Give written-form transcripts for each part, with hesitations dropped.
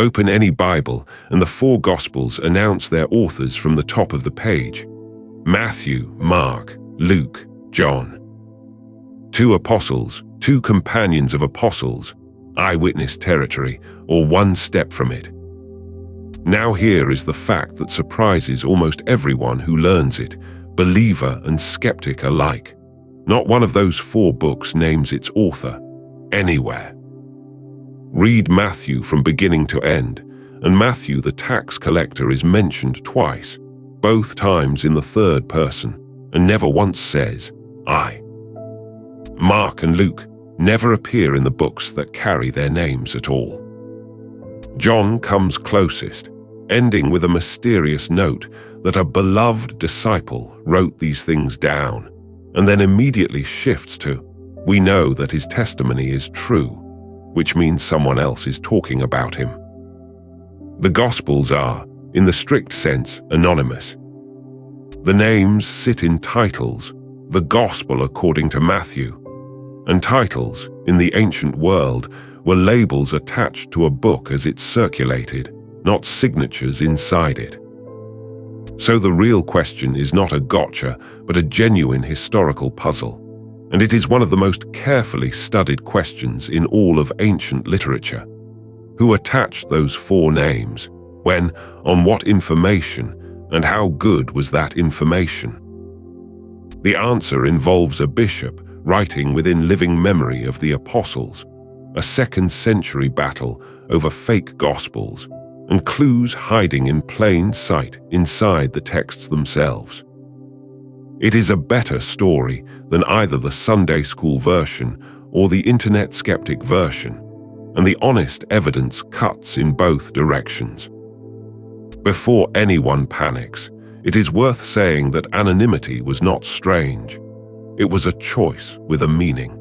Open any Bible, and the four Gospels announce their authors from the top of the page: Matthew, Mark, Luke, John. 2 apostles, 2 companions of apostles, eyewitness territory, or one step from it. Now here is the fact that surprises almost everyone who learns it, believer and skeptic alike. Not one of those 4 books names its author anywhere. Read Matthew from beginning to end, and Matthew the tax collector is mentioned twice, both times in the third person, and never once says, I. Mark and Luke never appear in the books that carry their names at all. John comes closest, ending with a mysterious note that a beloved disciple wrote these things down, and then immediately shifts to, we know that his testimony is true, which means someone else is talking about him. The Gospels are, in the strict sense, anonymous. The names sit in titles, the Gospel according to Matthew, and titles, in the ancient world, were labels attached to a book as it circulated, not signatures inside it. So the real question is not a gotcha, but a genuine historical puzzle, and it is one of the most carefully studied questions in all of ancient literature. Who attached those 4 names? When? On what information? And how good was that information? The answer involves a bishop writing within living memory of the apostles, a 2nd century battle over fake gospels, and clues hiding in plain sight inside the texts themselves. It is a better story than either the Sunday school version or the internet-sceptic version, and the honest evidence cuts in both directions. Before anyone panics, it is worth saying that anonymity was not strange. It was a choice with a meaning.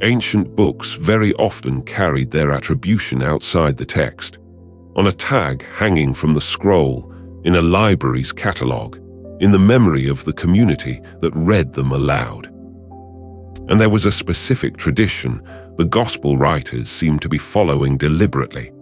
Ancient books very often carried their attribution outside the text, on a tag hanging from the scroll, in a library's catalogue, in the memory of the community that read them aloud. And there was a specific tradition the Gospel writers seemed to be following deliberately.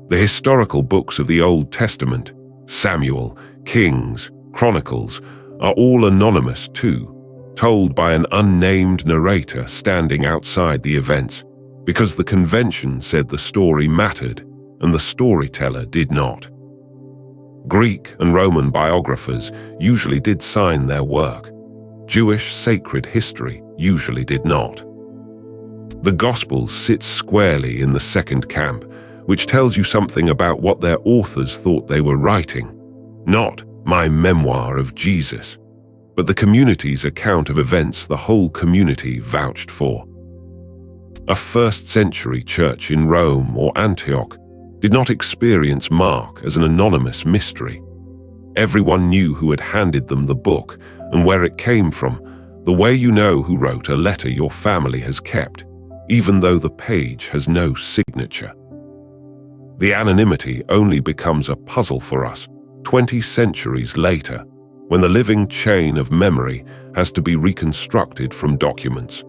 The historical books of the Old Testament, Samuel, Kings, Chronicles, are all anonymous too, told by an unnamed narrator standing outside the events, because the convention said the story mattered and the storyteller did not. Greek and Roman biographers usually did sign their work. Jewish sacred history usually did not. The Gospels sit squarely in the second camp, which tells you something about what their authors thought they were writing. Not my memoir of Jesus, but the community's account of events the whole community vouched for. A 1st century church in Rome or Antioch did not experience Mark as an anonymous mystery. Everyone knew who had handed them the book and where it came from, the way you know who wrote a letter your family has kept, even though the page has no signature. The anonymity only becomes a puzzle for us 20 centuries later, when the living chain of memory has to be reconstructed from documents.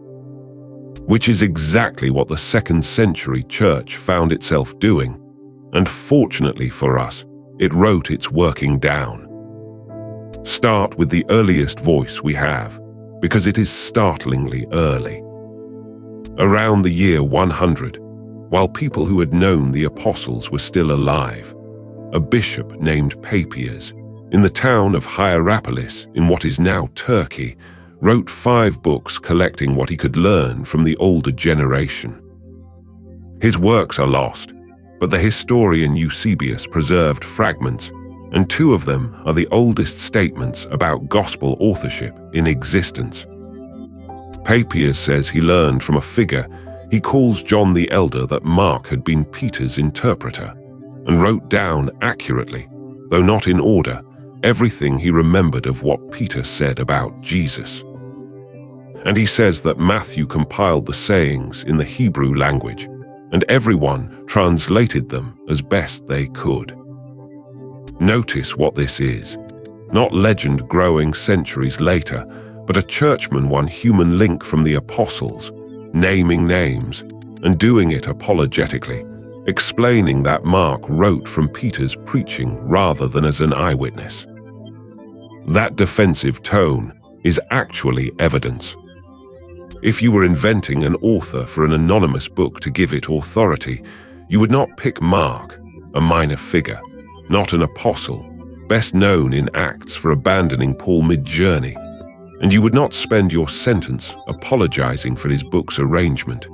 Which is exactly what the 2nd century church found itself doing, and fortunately for us, it wrote its working down. Start with the earliest voice we have, because it is startlingly early. Around the year 100, while people who had known the apostles were still alive, a bishop named Papias, in the town of Hierapolis in what is now Turkey, wrote 5 books collecting what he could learn from the older generation. His works are lost, but the historian Eusebius preserved fragments, and 2 of them are the oldest statements about gospel authorship in existence. Papias says he learned from a figure he calls John the Elder that Mark had been Peter's interpreter, and wrote down accurately, though not in order, everything he remembered of what Peter said about Jesus. And he says that Matthew compiled the sayings in the Hebrew language, and everyone translated them as best they could. Notice what this is. Not legend growing centuries later, but a churchman won human link from the apostles, naming names, and doing it apologetically, explaining that Mark wrote from Peter's preaching rather than as an eyewitness. That defensive tone is actually evidence. If you were inventing an author for an anonymous book to give it authority, you would not pick Mark, a minor figure, not an apostle, best known in Acts for abandoning Paul mid-journey, and you would not spend your sentence apologizing for his book's arrangement.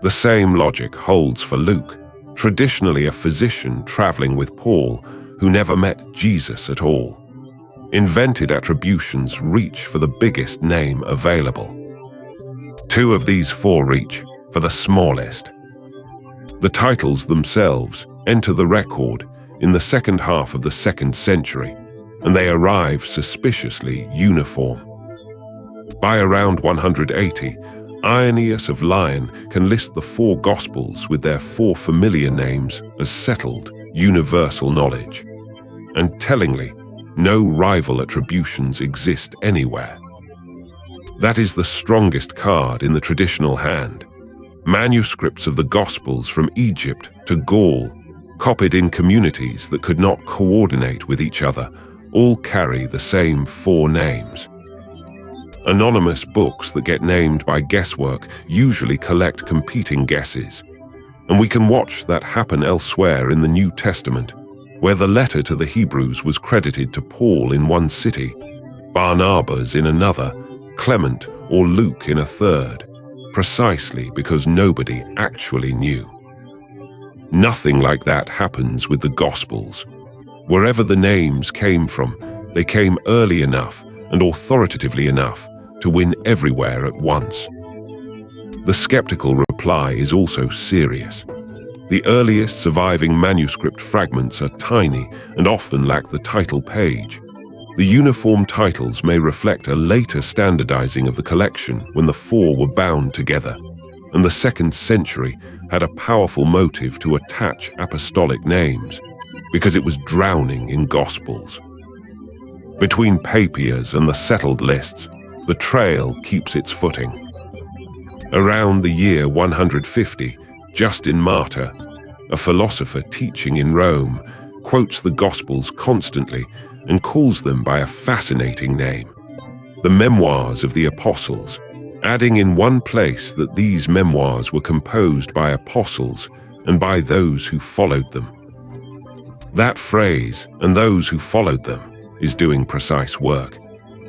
The same logic holds for Luke, traditionally a physician traveling with Paul who never met Jesus at all. Invented attributions reach for the biggest name available. 2 of these 4 reach for the smallest. The titles themselves enter the record in the second half of the 2nd century, and they arrive suspiciously uniform. By around 180, Irenaeus of Lyon can list the 4 Gospels with their 4 familiar names as settled, universal knowledge. And tellingly, no rival attributions exist anywhere. That is the strongest card in the traditional hand. Manuscripts of the Gospels from Egypt to Gaul, copied in communities that could not coordinate with each other, all carry the same 4 names. Anonymous books that get named by guesswork usually collect competing guesses, and we can watch that happen elsewhere in the New Testament, where the letter to the Hebrews was credited to Paul in one city, Barnabas in another, Clement or Luke in a third, precisely because nobody actually knew. Nothing like that happens with the Gospels. Wherever the names came from, they came early enough and authoritatively enough to win everywhere at once. The skeptical reply is also serious. The earliest surviving manuscript fragments are tiny and often lack the title page. The uniform titles may reflect a later standardizing of the collection when the 4 were bound together, and the 2nd century had a powerful motive to attach apostolic names, because it was drowning in Gospels. Between Papias and the settled lists, the trail keeps its footing. Around the year 150, Justin Martyr, a philosopher teaching in Rome, quotes the Gospels constantly and calls them by a fascinating name, the Memoirs of the Apostles, adding in one place that these memoirs were composed by apostles and by those who followed them. That phrase, "and those who followed them," is doing precise work.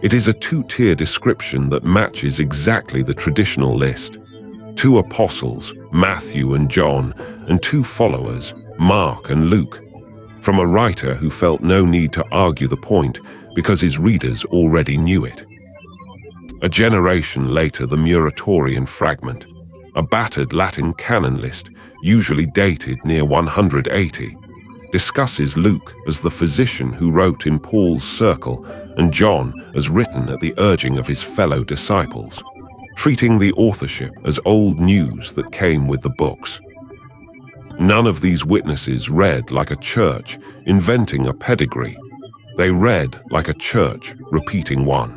It is a 2-tier description that matches exactly the traditional list. 2 apostles, Matthew and John, and 2 followers, Mark and Luke, from a writer who felt no need to argue the point because his readers already knew it. A generation later, the Muratorian fragment, a battered Latin canon list, usually dated near 180, discusses Luke as the physician who wrote in Paul's circle and John as written at the urging of his fellow disciples, treating the authorship as old news that came with the books. None of these witnesses read like a church inventing a pedigree. They read like a church repeating one.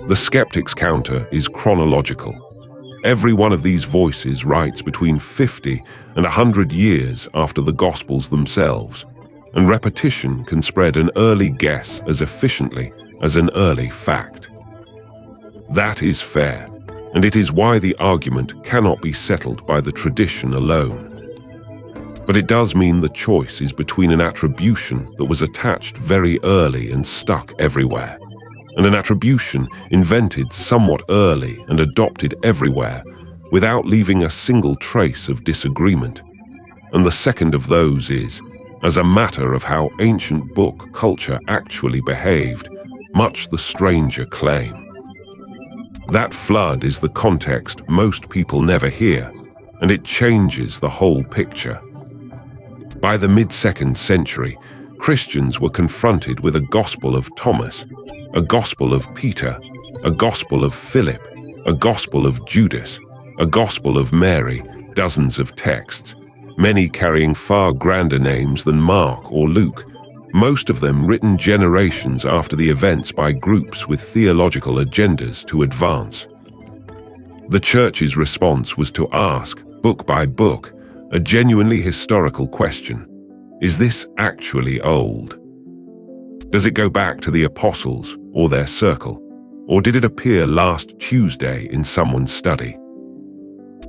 The skeptic's counter is chronological. Every one of these voices writes between 50 and 100 years after the Gospels themselves, and repetition can spread an early guess as efficiently as an early fact. That is fair, and it is why the argument cannot be settled by the tradition alone. But it does mean the choice is between an attribution that was attached very early and stuck everywhere, and an attribution invented somewhat early and adopted everywhere without leaving a single trace of disagreement. And the second of those is, as a matter of how ancient book culture actually behaved, much the stranger claim. That flood is the context most people never hear, and it changes the whole picture. By the mid-2nd century, Christians were confronted with a Gospel of Thomas, a Gospel of Peter, a Gospel of Philip, a Gospel of Judas, a Gospel of Mary, dozens of texts, many carrying far grander names than Mark or Luke, most of them written generations after the events by groups with theological agendas to advance. The Church's response was to ask, book by book, a genuinely historical question. Is this actually old? Does it go back to the apostles or their circle? Or did it appear last Tuesday in someone's study?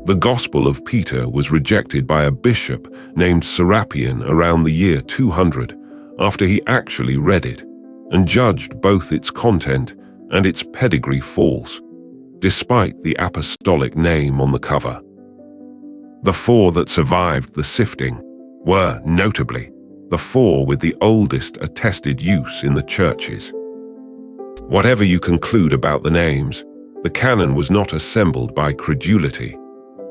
The Gospel of Peter was rejected by a bishop named Serapion around the year 200 after he actually read it and judged both its content and its pedigree false, despite the apostolic name on the cover. The four that survived the sifting were, notably, the four with the oldest attested use in the churches. Whatever you conclude about the names, the canon was not assembled by credulity.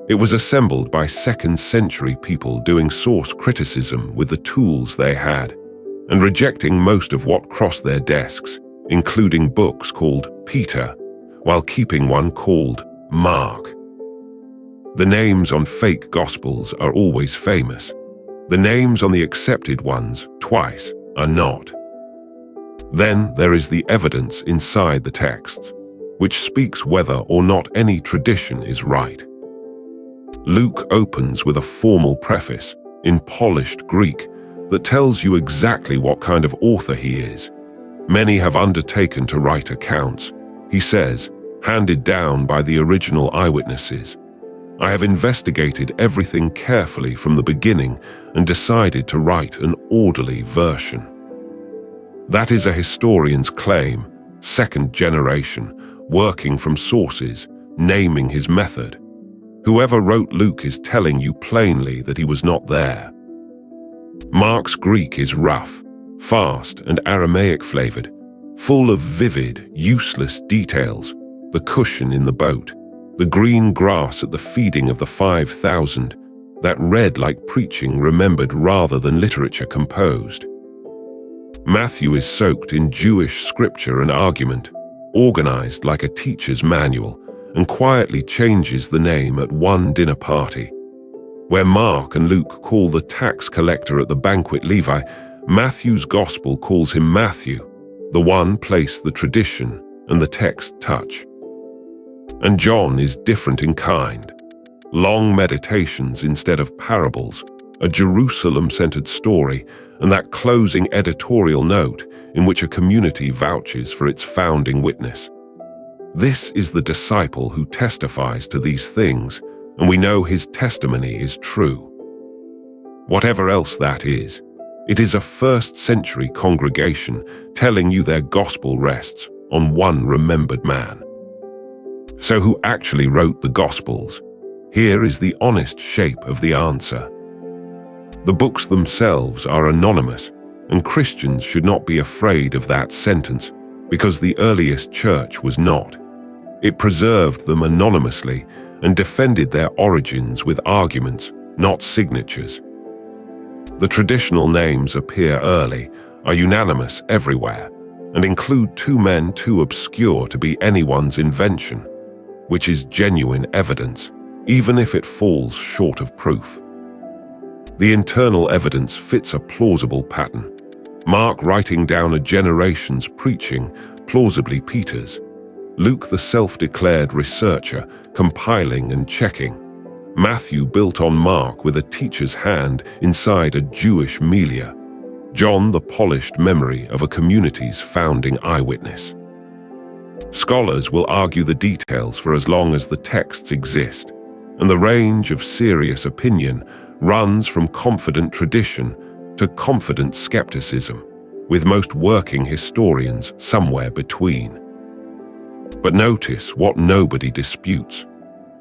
It was assembled by second-century people doing source criticism with the tools they had, and rejecting most of what crossed their desks, including books called Peter, while keeping one called Mark. The names on fake Gospels are always famous. The names on the accepted ones, twice, are not. Then there is the evidence inside the texts, which speaks whether or not any tradition is right. Luke opens with a formal preface in polished Greek that tells you exactly what kind of author he is. Many have undertaken to write accounts, he says, handed down by the original eyewitnesses. I have investigated everything carefully from the beginning and decided to write an orderly version. That is a historian's claim, second generation, working from sources, naming his method. Whoever wrote Luke is telling you plainly that he was not there. Mark's Greek is rough, fast and Aramaic-flavored, full of vivid, useless details, the cushion in the boat, the green grass at the feeding of the 5,000, that read like preaching remembered rather than literature composed. Matthew is soaked in Jewish scripture and argument, organized like a teacher's manual, and quietly changes the name at one dinner party. Where Mark and Luke call the tax collector at the banquet Levi, Matthew's gospel calls him Matthew, the one place the tradition and the text touch. And John is different in kind. Long meditations instead of parables, a Jerusalem-centered story, and that closing editorial note in which a community vouches for its founding witness. This is the disciple who testifies to these things, and we know his testimony is true. Whatever else that is, it is a first-century congregation telling you their gospel rests on one remembered man. So who actually wrote the Gospels? Here is the honest shape of the answer. The books themselves are anonymous, and Christians should not be afraid of that sentence, because the earliest church was not. It preserved them anonymously and defended their origins with arguments, not signatures. The traditional names appear early, are unanimous everywhere, and include two men too obscure to be anyone's invention, which is genuine evidence, even if it falls short of proof. The internal evidence fits a plausible pattern. Mark writing down a generation's preaching, plausibly Peter's. Luke the self-declared researcher, compiling and checking. Matthew built on Mark with a teacher's hand inside a Jewish milieu. John the polished memory of a community's founding eyewitness. Scholars will argue the details for as long as the texts exist, and the range of serious opinion runs from confident tradition to confident skepticism, with most working historians somewhere between. But notice what nobody disputes.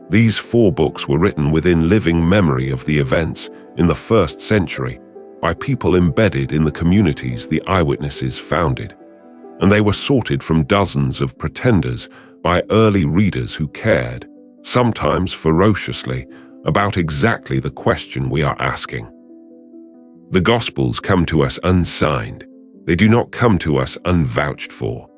These four books were written within living memory of the events in the 1st century by people embedded in the communities the eyewitnesses founded, and they were sorted from dozens of pretenders by early readers who cared, sometimes ferociously, about exactly the question we are asking. The Gospels come to us unsigned. They do not come to us unvouched for.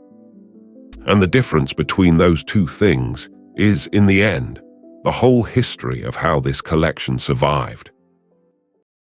And the difference between those two things is, in the end, the whole history of how this collection survived.